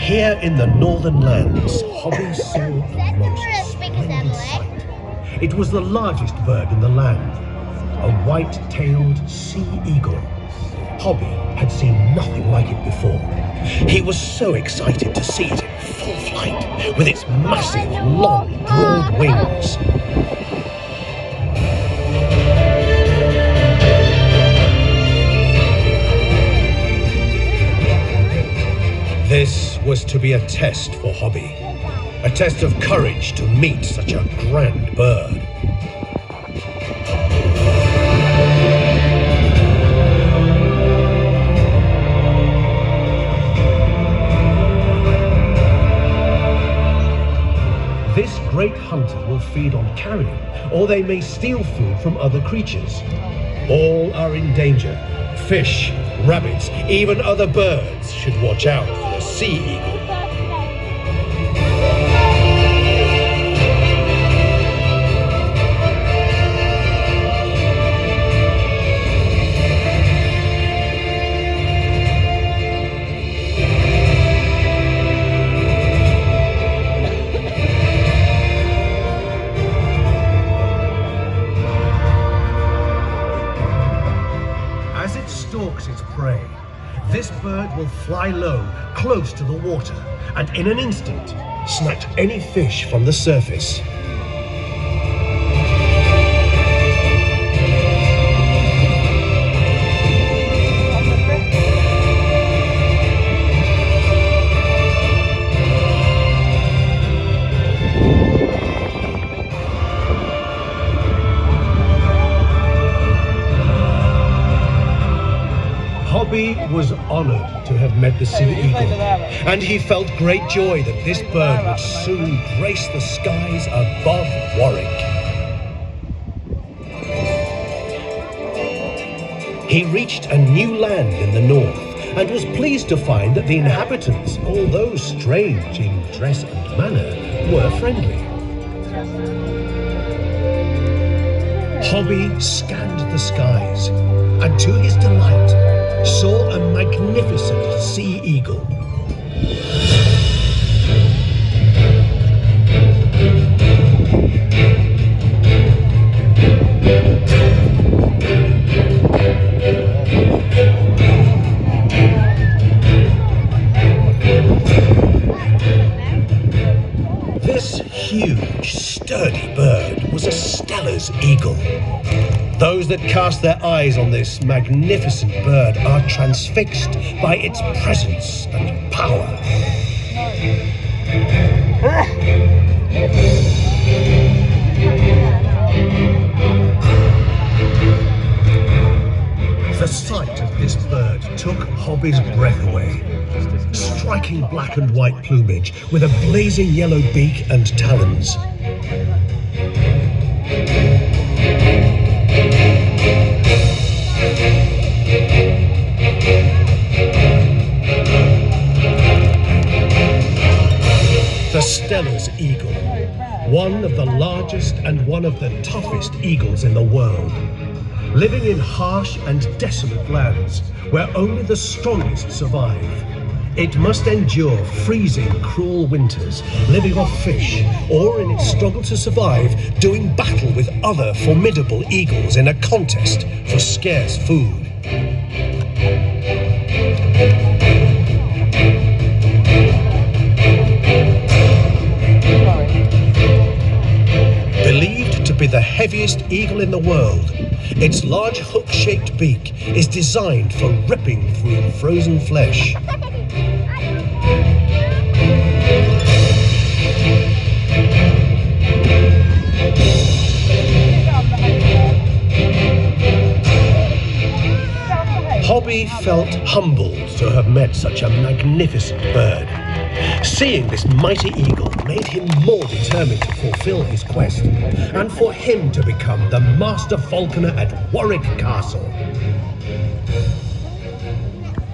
Here in the northern lands, Hobby saw a most splendid sight. It was the largest bird in the land, a white-tailed sea eagle. Hobby had seen nothing like it before. He was so excited to see it in full flight, with its massive, long, broad wings. This was to be a test for Hobby, a test of courage to meet such a grand bird. This great hunter will feed on carrion, or they may steal food from other creatures. All are in danger. Fish, rabbits, even other birds should watch out for the sea eagle. As it stalks its prey, this bird will fly low, close to the water, and in an instant, snatch any fish from the surface. Hobby was honoured to have met the sea eagle, and he felt great joy that this bird would soon grace the skies above Warwick. He reached a new land in the north, and was pleased to find that the inhabitants, although strange in dress and manner, were friendly. Hobby scanned the skies, and to his delight, saw a magnificent sea eagle. This huge, sturdy bird was a Steller's eagle. Those that cast their eyes on this magnificent bird are transfixed by its presence and power. The sight of this bird took Hobby's breath away. Striking black and white plumage with a blazing yellow beak and talons. The Steller's eagle, one of the largest and one of the toughest eagles in the world. Living in harsh and desolate lands where only the strongest survive, it must endure freezing, cruel winters, living off fish, or in its struggle to survive, doing battle with other formidable eagles in a contest for scarce food. Believed to be the heaviest eagle in the world, its large hook-shaped beak is designed for ripping through frozen flesh. Hobby felt humbled to have met such a magnificent bird. Seeing this mighty eagle made him more determined to fulfill his quest, and for him to become the master falconer at Warwick Castle.